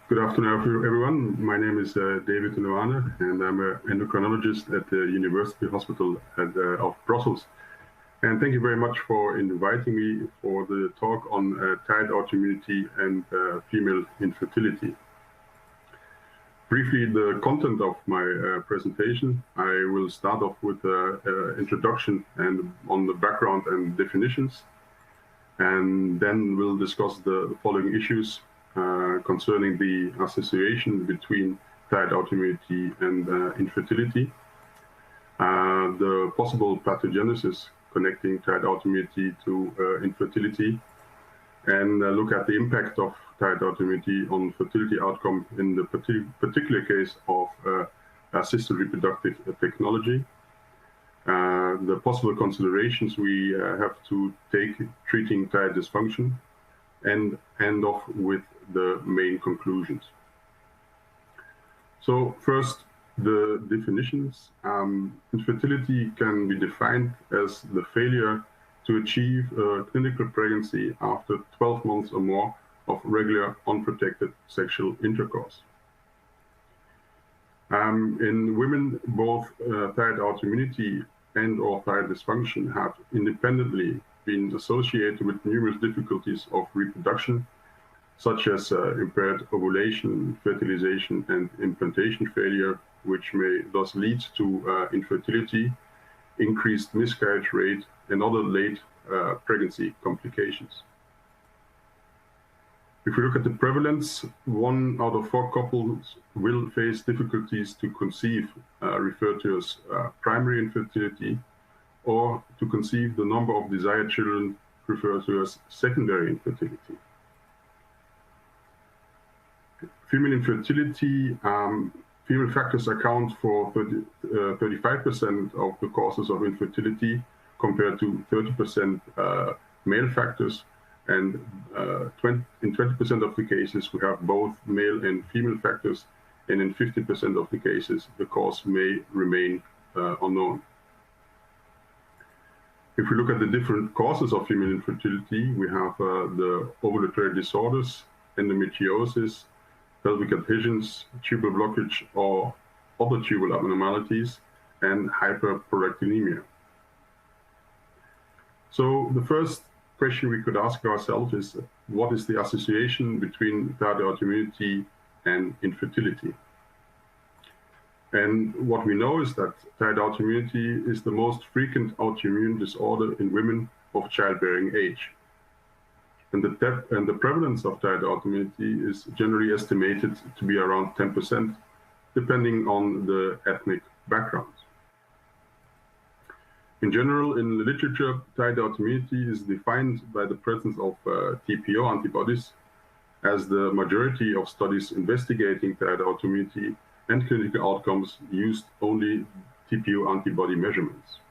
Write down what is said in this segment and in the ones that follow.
Good afternoon, everyone. My name is David Unuane, and I'm an endocrinologist at the University Hospital of Brussels. And thank you very much for inviting me for the talk on thyroid autoimmunity and female infertility. Briefly, the content of my presentation. I will start off with an introduction and on the background and definitions, and then we'll discuss the following issues concerning the association between thyroid autoimmunity and infertility, the possible pathogenesis connecting thyroid autoimmunity to infertility, and look at the impact of thyroid autoimmunity on fertility outcome in the particular case of assisted reproductive technology, the possible considerations we have to take treating thyroid dysfunction, and end off with the main conclusions. So first, the definitions. Infertility can be defined as the failure to achieve a clinical pregnancy after 12 months or more of regular unprotected sexual intercourse. In women, both thyroid autoimmunity and or thyroid dysfunction have independently been associated with numerous difficulties of reproduction, such as impaired ovulation, fertilization, and implantation failure, which may thus lead to infertility, increased miscarriage rate, and other late pregnancy complications. If we look at the prevalence, 1 out of 4 couples will face difficulties to conceive, referred to as primary infertility, or to conceive the number of desired children, referred to as secondary infertility. Female infertility, female factors account for 35% of the causes of infertility, compared to 30% male factors, and in 20% of the cases we have both male and female factors, and in 50% of the cases the cause may remain unknown. If we look at the different causes of female infertility, we have the ovulatory disorders, endometriosis, pelvic adhesions, tubal blockage or other tubal abnormalities, and hyperprolactinemia. So the first question we could ask ourselves is, what is the association between thyroid autoimmunity and infertility? And what we know is that thyroid autoimmunity is the most frequent autoimmune disorder in women of childbearing age. And the prevalence of thyroid autoimmunity is generally estimated to be around 10%, depending on the ethnic background. In general, in the literature, thyroid autoimmunity is defined by the presence of TPO antibodies, as the majority of studies investigating thyroid autoimmunity and clinical outcomes used only TPO antibody measurements.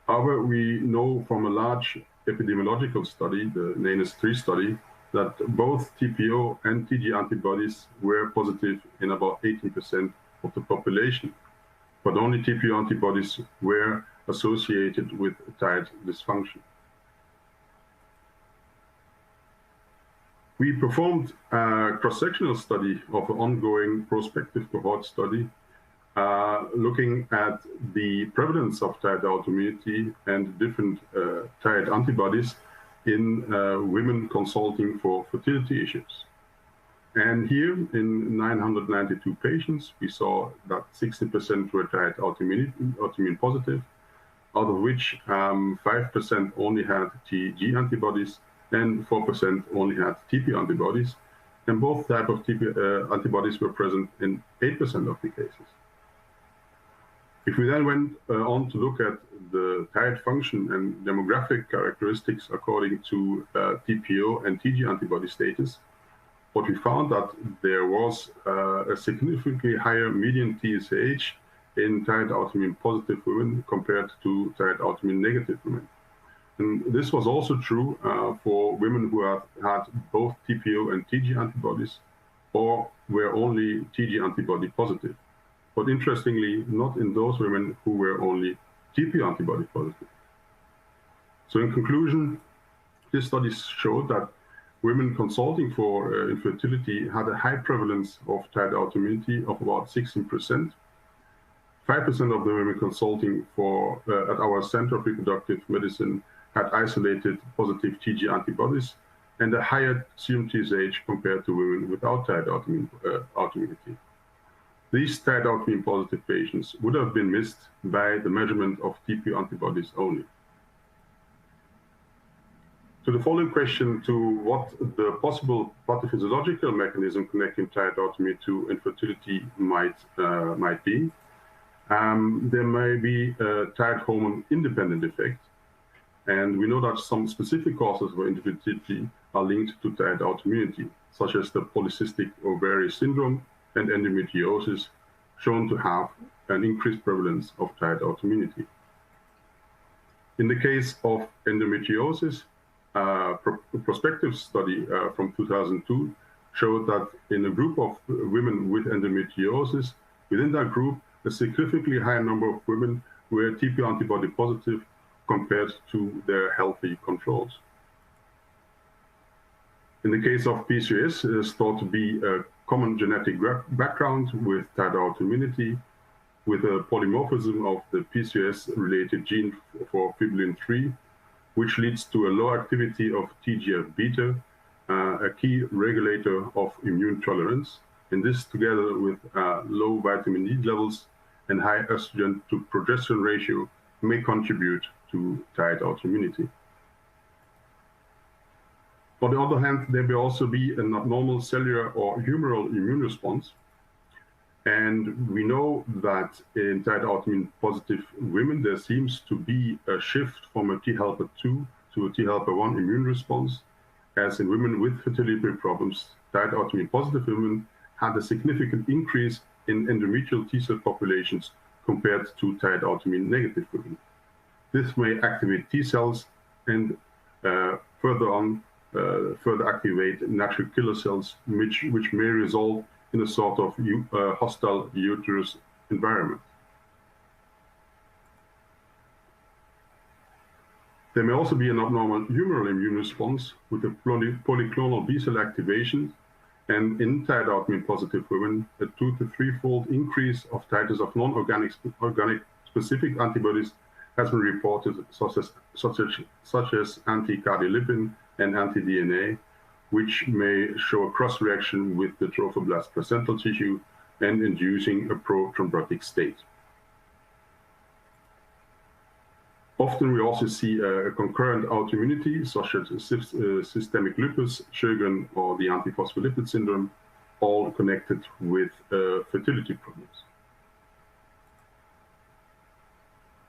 However, we know from a large epidemiological study, the NANES-3 study, that both TPO and TG antibodies were positive in about 18% of the population, but only TPO antibodies were associated with thyroid dysfunction. We performed a cross-sectional study of an ongoing prospective cohort study looking at the prevalence of thyroid autoimmunity and different thyroid antibodies in women consulting for fertility issues. And here, in 992 patients, we saw that 60% were thyroid autoimmune positive, out of which 5% only had TG antibodies, and 4% only had TP antibodies, and both types of TP antibodies were present in 8% of the cases. If we then went on to look at the thyroid function and demographic characteristics according to TPO and TG antibody status, what we found that there was a significantly higher median TSH in thyroid autoimmune positive women compared to thyroid autoimmune negative women. And this was also true for women who have had both TPO and TG antibodies, or were only TG antibody positive. But interestingly, not in those women who were only TP antibody positive. So in conclusion, this study showed that women consulting for infertility had a high prevalence of thyroid autoimmunity of about 16%. 5% of the women consulting for at our Center of Reproductive Medicine had isolated positive TG antibodies and a higher serum TSH compared to women without thyroid autoimmunity. These thyroid autoimmune positive patients would have been missed by the measurement of TP antibodies only. To the following question, to what the possible pathophysiological mechanism connecting thyroid autoimmunity to infertility might be, there may be a thyroid hormone independent effect, and we know that some specific causes of infertility are linked to thyroid autoimmunity, such as the polycystic ovarian syndrome and endometriosis, shown to have an increased prevalence of thyroid autoimmunity. In the case of endometriosis, a prospective study from 2002 showed that in a group of women with endometriosis, within that group, a significantly higher number of women were TP antibody positive compared to their healthy controls. In the case of PCOS, it is thought to be a common genetic background with thyroid autoimmunity, with a polymorphism of the PCOS-related gene for fibrillin 3, which leads to a low activity of TGF-beta, a key regulator of immune tolerance. And this, together with low vitamin D levels and high estrogen to progesterone ratio, may contribute to thyroid autoimmunity. On the other hand, there may also be an abnormal cellular or humoral immune response. And we know that in thyroid autoimmune positive women, there seems to be a shift from a T helper 2 to a T helper 1 immune response, as in women with fertility problems, thyroid autoimmune positive women had a significant increase in endometrial T cell populations compared to thyroid autoimmune negative women. This may activate T cells and further activate natural killer cells, which may result in a sort of hostile uterus environment. There may also be an abnormal humoral immune response with a polyclonal B cell activation, and in thyroid autoimmune positive women, a 2 to 3-fold increase of titers of non-organic specific antibodies has been reported, such as anti-cardiolipin and anti-DNA, which may show a cross-reaction with the trophoblast placental tissue and inducing a pro-thrombotic state. Often we also see a concurrent autoimmunity, such as systemic lupus, Sjögren, or the antiphospholipid syndrome, all connected with fertility problems.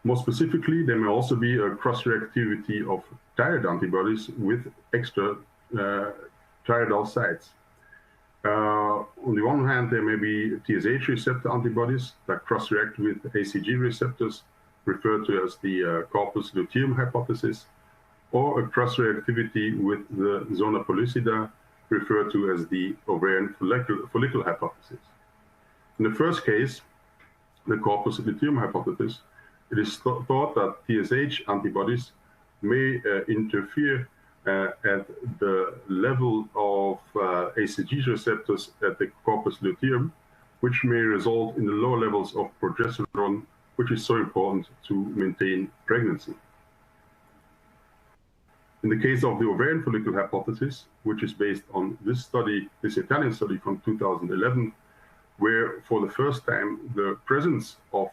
More specifically, there may also be a cross-reactivity of thyroid antibodies with extra thyroidal sites. On the one hand, there may be TSH receptor antibodies that cross-react with ACG receptors, referred to as the Corpus luteum hypothesis, or a cross-reactivity with the zona pellucida, referred to as the ovarian follicle hypothesis. In the first case, the Corpus luteum hypothesis, it is thought that TSH antibodies may interfere at the level of ACG receptors at the corpus luteum, which may result in the lower levels of progesterone, which is so important to maintain pregnancy. In the case of the ovarian follicle hypothesis, which is based on this study, this Italian study from 2011, where for the first time the presence of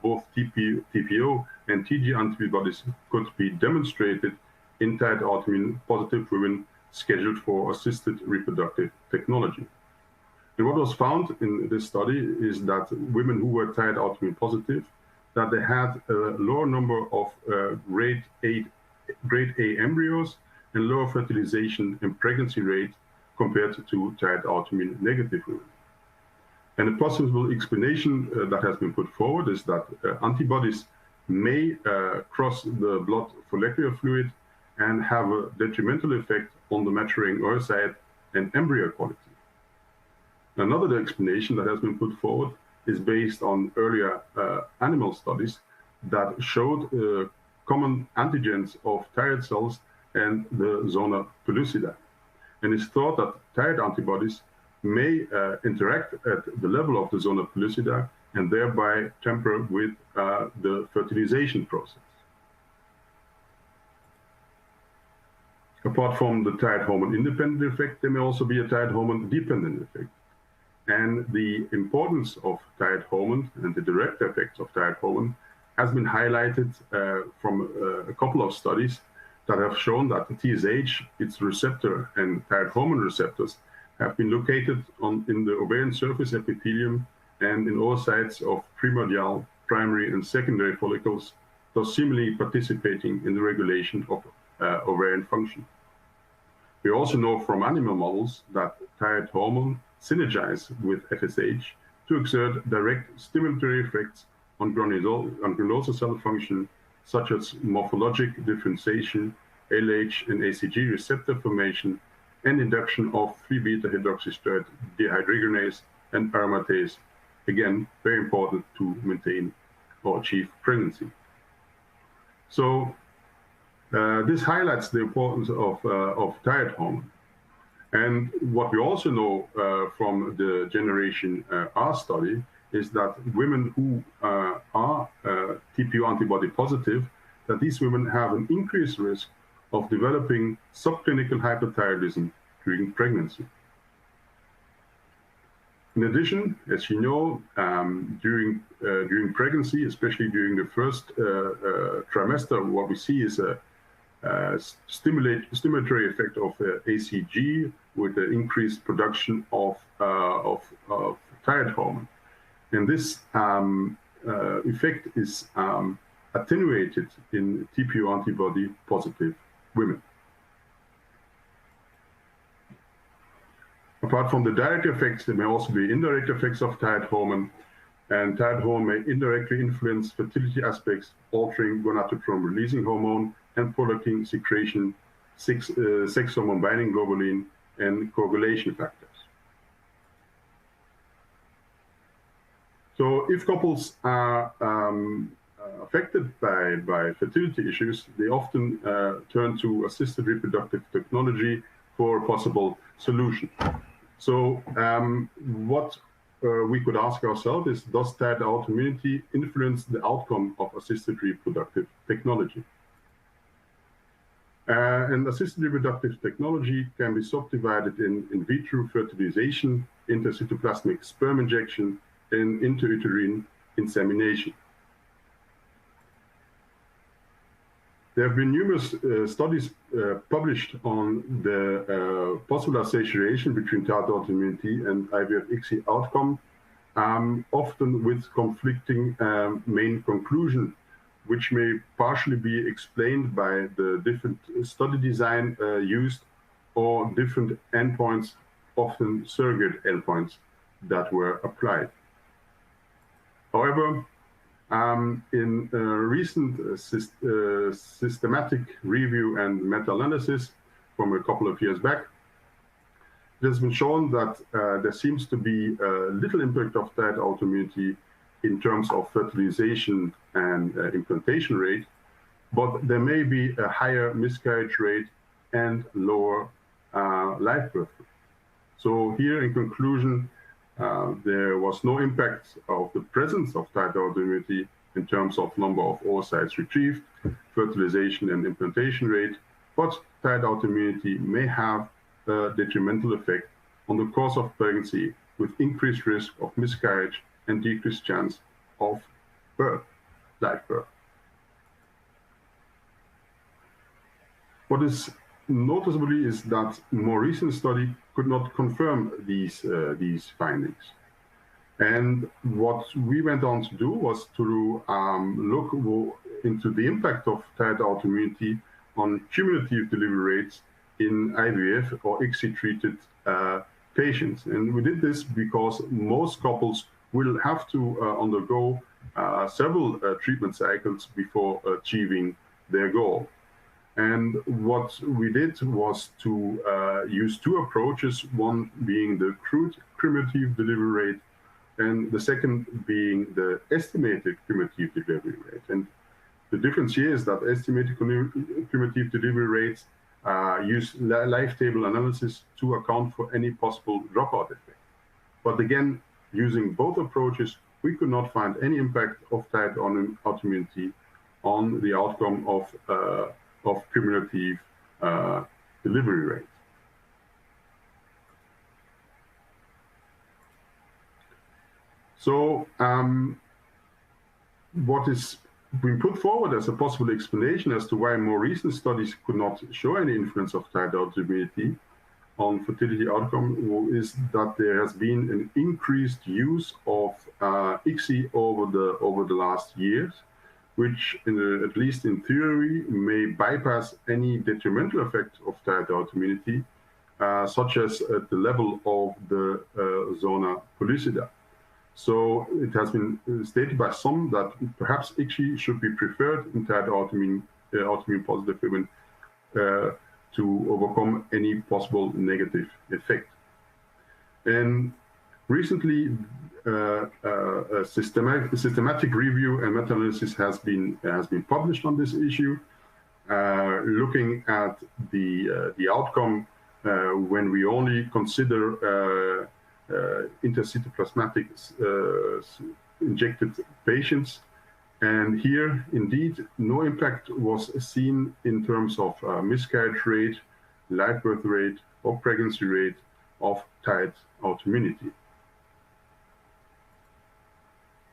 both TPO and TG antibodies could be demonstrated in thyroid autoimmune positive women scheduled for assisted reproductive technology. And what was found in this study is that women who were thyroid autoimmune positive, that they had a lower number of grade A embryos and lower fertilization and pregnancy rate compared to thyroid autoimmune negative women. And a possible explanation that has been put forward is that antibodies may cross the blood follicular fluid and have a detrimental effect on the maturing oocyte and embryo quality. Another explanation that has been put forward is based on earlier animal studies that showed common antigens of thyroid cells and the zona pellucida. and it's thought that thyroid antibodies may interact at the level of the zona pellucida and thereby tamper with the fertilization process. Apart from the thyroid hormone independent effect, there may also be a thyroid hormone dependent effect. And the importance of thyroid hormone and the direct effects of thyroid hormone has been highlighted from a couple of studies that have shown that the TSH, its receptor, and thyroid hormone receptors have been located in the ovarian surface epithelium and in all sites of primordial, primary, and secondary follicles, thus seemingly participating in the regulation of ovarian function. We also know from animal models that thyroid hormone synergize with FSH to exert direct stimulatory effects on granulosa cell function, such as morphologic differentiation, LH and ACG receptor formation, and induction of 3-beta-hydroxysteroid dehydrogenase and aromatase. Again, very important to maintain or achieve pregnancy. So this highlights the importance of thyroid hormone. And what we also know from the Generation R study is that women who are TPO antibody positive, that these women have an increased risk of developing subclinical hypothyroidism during pregnancy. In addition, as you know, during pregnancy, especially during the first trimester, what we see is a stimulatory effect of ACG with the increased production of thyroid hormone. And this effect is attenuated in TPO antibody positive women. Apart from the direct effects, there may also be indirect effects of thyroid hormone, and thyroid hormone may indirectly influence fertility aspects, altering gonadotropin releasing hormone and prolactin secretion, sex hormone binding globulin, and coagulation factors. So if couples are affected by fertility issues, they often turn to assisted reproductive technology for a possible solution. So what we could ask ourselves is, does thyroid autoimmunity influence the outcome of assisted reproductive technology? And assisted reproductive technology can be subdivided in vitro fertilization, intracytoplasmic sperm injection, and intrauterine insemination. There have been numerous studies published on the possible association between thyroid autoimmunity and IVF-ICSI outcome, often with conflicting main conclusion, which may partially be explained by the different study design used or different endpoints, often surrogate endpoints, that were applied. However, in a recent systematic review and meta-analysis from a couple of years back, it has been shown that there seems to be little impact of thyroid autoimmunity in terms of fertilization and implantation rate, but there may be a higher miscarriage rate and lower live birth rate. So here, in conclusion, there was no impact of the presence of thyroid autoimmunity in terms of number of oocytes retrieved, fertilization and implantation rate, but thyroid autoimmunity may have a detrimental effect on the course of pregnancy with increased risk of miscarriage and decreased chance of birth, live birth. What is noticeably is that more recent study could not confirm these findings. And what we went on to do was to look into the impact of thyroid autoimmunity on cumulative delivery rates in IVF or ICSI treated patients. And we did this because most couples will have to undergo several treatment cycles before achieving their goal. And what we did was to use two approaches, one being the crude cumulative delivery rate, and the second being the estimated cumulative delivery rate. And the difference here is that estimated cumulative delivery rates use live table analysis to account for any possible dropout effect. But again, using both approaches, we could not find any impact of thyroid autoimmunity on the outcome of cumulative delivery rate. So what is been put forward as a possible explanation as to why more recent studies could not show any influence of thyroid autoimmunity on fertility outcome is that there has been an increased use of ICSI over the last years, which at least in theory may bypass any detrimental effect of thyroid autoimmunity, such as at the level of the zona pellucida. So it has been stated by some that perhaps ICSI should be preferred in thyroid autoimmune positive women to overcome any possible negative effect. And recently, a systematic review and meta-analysis has been published on this issue, looking at the outcome when we only consider intracytoplasmatic injected patients. And here, indeed, no impact was seen in terms of miscarriage rate, live birth rate, or pregnancy rate of thyroid autoimmunity.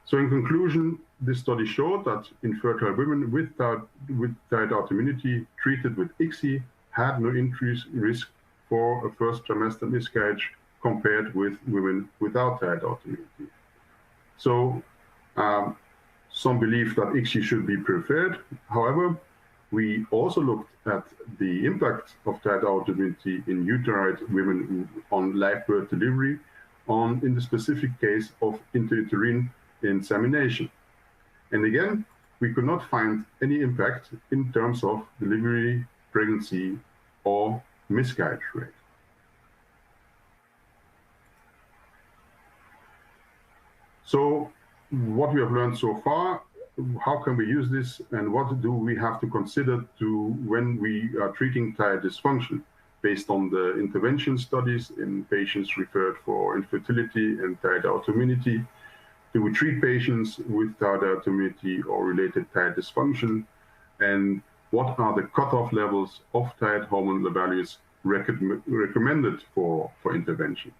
So in conclusion, this study showed that infertile women with thyroid autoimmunity treated with ICSI had no increased risk for a first trimester miscarriage compared with women without thyroid autoimmunity. So some believe that ICSI should be preferred. However, we also looked at the impact of thyroid autoimmunity in uterine women on live birth delivery in the specific case of intrauterine insemination. And again, we could not find any impact in terms of delivery, pregnancy, or miscarriage rate. So what we have learned so far, how can we use this, and what do we have to consider when we are treating thyroid dysfunction based on the intervention studies in patients referred for infertility and thyroid autoimmunity? Do we treat patients with thyroid autoimmunity or related thyroid dysfunction? And what are the cutoff levels of thyroid hormone values recommended for intervention?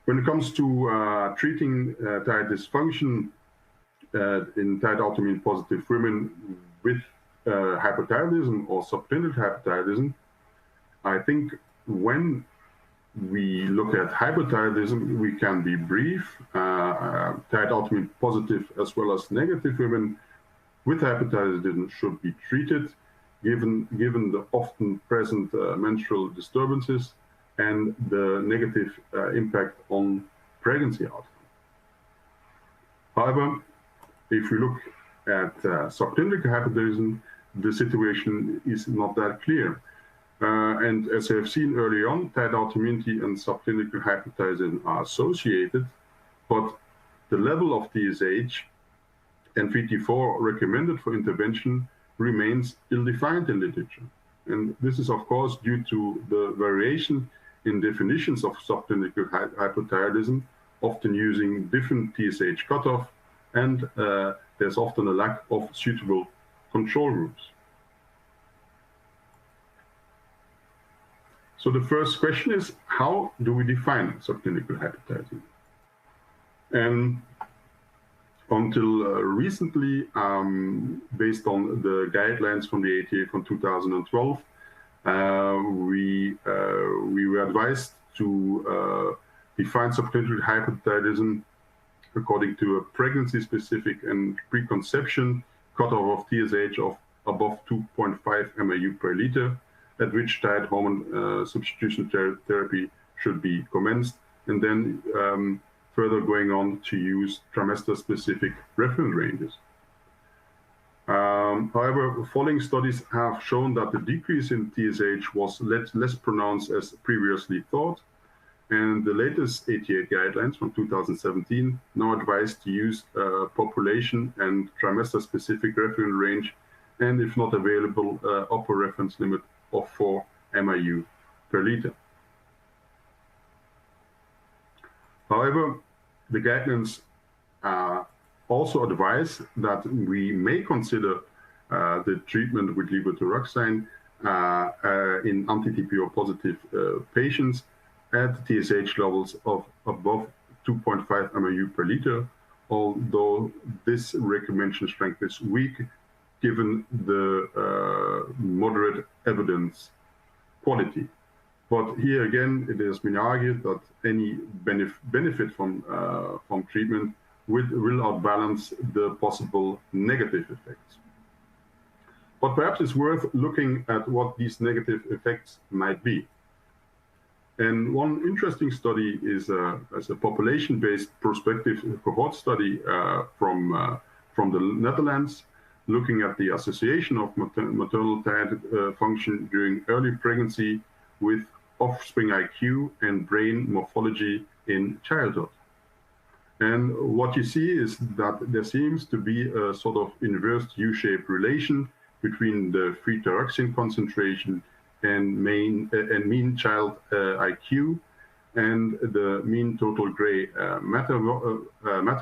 When it comes to treating thyroid dysfunction in thyroid autoimmune positive women with hypothyroidism or subclinical hypothyroidism, I think when we look at hypothyroidism, we can be brief. Thyroid autoimmune positive as well as negative women with hypothyroidism should be treated, given the often present menstrual disturbances and the negative impact on pregnancy outcome. However, if we look at subclinical hypothyroidism, the situation is not that clear. And as I have seen early on, thyroid autoimmunity and subclinical hypothyroidism are associated, but the level of TSH and VT4 recommended for intervention remains ill-defined in literature. And this is, of course, due to the variation in definitions of subclinical hypothyroidism, often using different TSH cutoff, and there's often a lack of suitable control groups. So the first question is, how do we define subclinical hypothyroidism? And until recently, based on the guidelines from the ATA from 2012, we were advised to define subclinical hypothyroidism according to a pregnancy-specific and preconception cutoff of TSH of above 2.5 MAU per liter, at which thyroid hormone substitution therapy should be commenced, and then further going on to use trimester-specific reference ranges. However, following studies have shown that the decrease in TSH was less pronounced as previously thought, and the latest ATA guidelines from 2017 now advise to use population and trimester-specific reference range and if not available, upper reference limit of 4 MIU per liter. However, the guidelines also advise that we may consider the treatment with levothyroxine in anti-TPO positive patients at TSH levels of above 2.5 MIU per liter, although this recommendation strength is weak given the moderate evidence quality. But here again, it has been argued that any benefit from treatment will outbalance the possible negative effects. But perhaps it's worth looking at what these negative effects might be. And one interesting study is as a population-based prospective cohort study from the Netherlands, looking at the association of maternal thyroid function during early pregnancy with offspring IQ and brain morphology in childhood. And what you see is that there seems to be a sort of inverse U-shaped relation between the free thyroxine concentration and mean child IQ and the mean total gray matter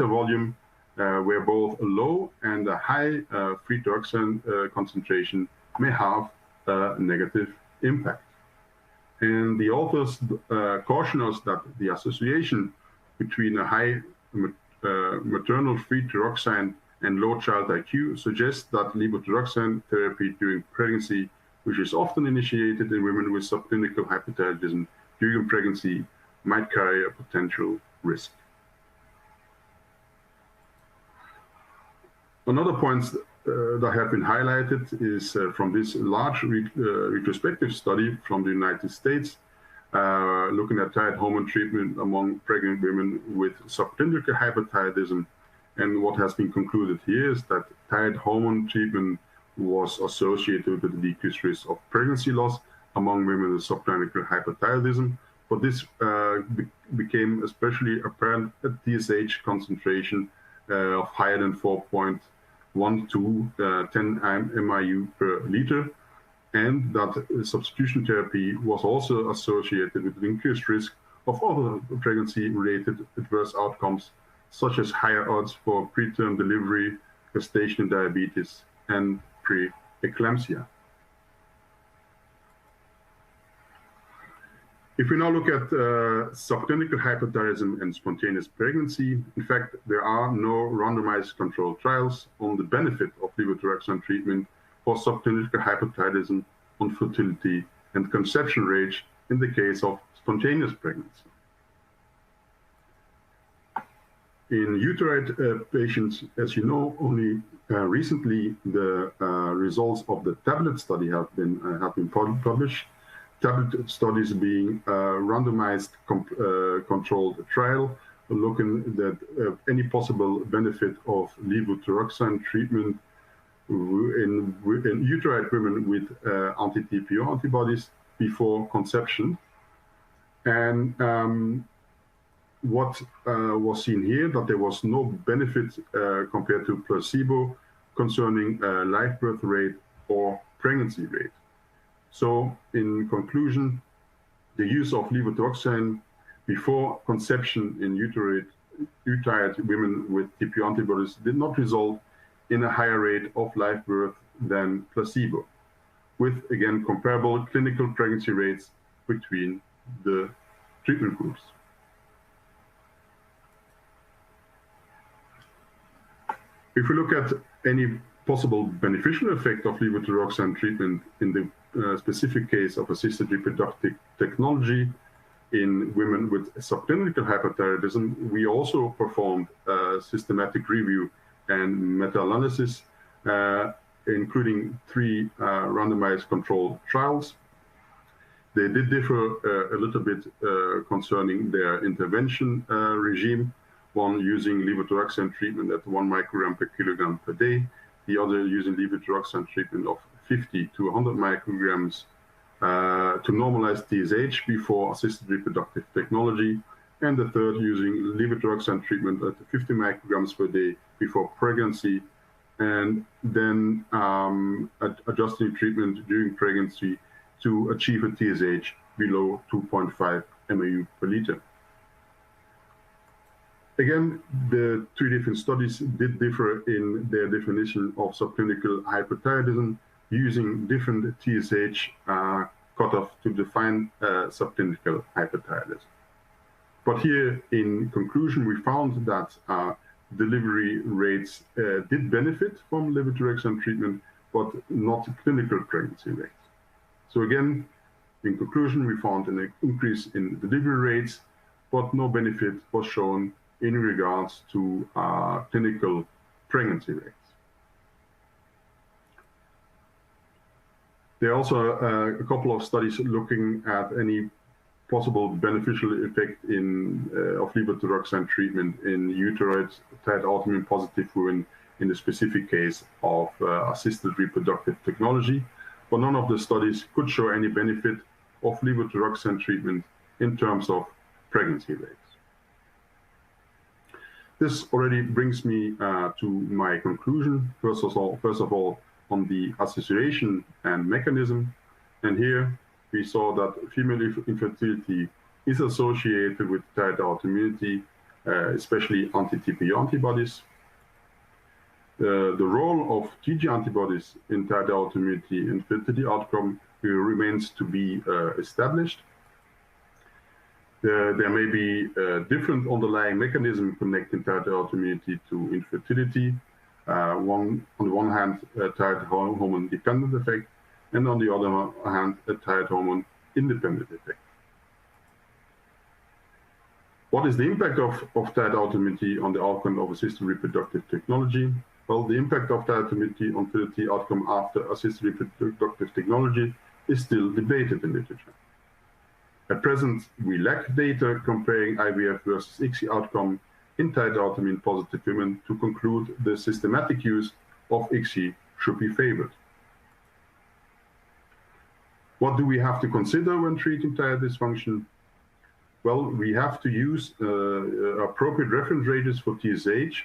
volume, where both a low and a high free thyroxine concentration may have a negative impact. And the authors caution us that the association between a high maternal free thyroxine and low child IQ suggests that levothyroxine therapy during pregnancy, which is often initiated in women with subclinical hypothyroidism during pregnancy, might carry a potential risk. Another point that have been highlighted is from this large retrospective study from the United States, looking at thyroid hormone treatment among pregnant women with subclinical hypothyroidism. And what has been concluded here is that thyroid hormone treatment was associated with a decreased risk of pregnancy loss among women with subclinical hypothyroidism. But this became especially apparent at TSH concentration of higher than 4.12 10 MIU per liter, and that substitution therapy was also associated with an increased risk of other pregnancy-related adverse outcomes, such as higher odds for preterm delivery, gestation diabetes, and preeclampsia. If we now look at subclinical hypothyroidism and spontaneous pregnancy, in fact, there are no randomized controlled trials on the benefit of levothyroxine treatment for subclinical hypothyroidism on fertility and conception rate in the case of spontaneous pregnancy. In uterine patients, as you know, only recently the results of the tablet study have been published. Tablet studies being a randomized controlled trial looking at any possible benefit of levothyroxine treatment in uterine women with anti-TPO antibodies before conception. And what was seen here, that there was no benefit compared to placebo concerning live birth rate or pregnancy rate. So in conclusion, the use of levothyroxine before conception in uterine women with TPO antibodies did not result in a higher rate of live birth than placebo, with, again, comparable clinical pregnancy rates between the treatment groups. If we look at any possible beneficial effect of levothyroxine treatment in the specific case of assisted reproductive technology in women with subclinical hypothyroidism, we also performed a systematic review and meta-analysis, including 3 randomized controlled trials. They did differ a little bit concerning their intervention regime, one using levothyroxine treatment at 1 microgram per kilogram per day, the other using levothyroxine treatment of 50 to 100 micrograms to normalize TSH before assisted reproductive technology, and the third using levothyroxine treatment at 50 micrograms per day before pregnancy and then adjusting treatment during pregnancy to achieve a TSH below 2.5 MAU per liter. Again, the three different studies did differ in their definition of subclinical hypothyroidism, using different TSH cutoff to define subclinical hypothyroidism. But here, in conclusion, we found that delivery rates did benefit from levothyroxine treatment, but not clinical pregnancy rates. So again, in conclusion, we found an increase in delivery rates, but no benefit was shown in regards to clinical pregnancy rates. There are also a couple of studies looking at any possible beneficial effect of levothyroxine treatment in uterine thyroid autoimmune positive women in the specific case of assisted reproductive technology, but none of the studies could show any benefit of levothyroxine treatment in terms of pregnancy rates. This already brings me to my conclusion. First of all, on the association and mechanism, and here we saw that female infertility is associated with thyroid autoimmunity, especially anti-TPO antibodies. The role of TG antibodies in thyroid autoimmunity and fertility outcome remains to be established. There may be different underlying mechanisms connecting thyroid autoimmunity to infertility. On the one hand, a thyroid hormone dependent effect, and on the other hand, a thyroid hormone independent effect. What is the impact of thyroid autoimmunity on the outcome of assisted reproductive technology? Well, the impact of thyroid autoimmunity on fertility outcome after assisted reproductive technology is still debated in literature. At present, we lack data comparing IVF versus ICSI outcome in thyroid autoimmune positive women to conclude the systematic use of ICSI should be favored. What do we have to consider when treating thyroid dysfunction? Well, we have to use appropriate reference ranges for TSH,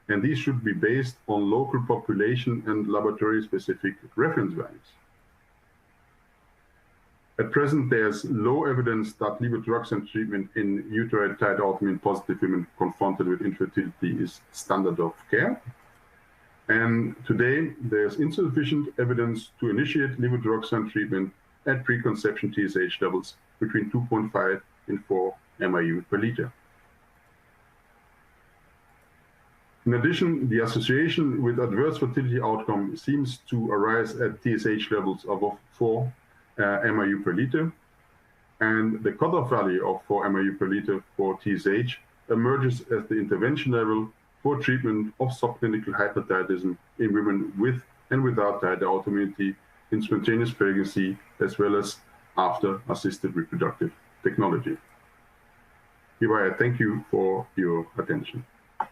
and these should be based on local population and laboratory-specific reference values. At present, there's low evidence that levothyroxine treatment in uterine thyroid autoimmune positive women confronted with infertility is standard of care. And today, there's insufficient evidence to initiate levothyroxine treatment at preconception TSH levels between 2.5 and 4 MIU per liter. In addition, the association with adverse fertility outcome seems to arise at TSH levels above 4 MIU per liter, and the cutoff value of 4 MIU per liter for TSH emerges as the intervention level for treatment of subclinical hypothyroidism in women with and without thyroid autoimmunity in spontaneous pregnancy, as well as after assisted reproductive technology. Hereby, I thank you for your attention.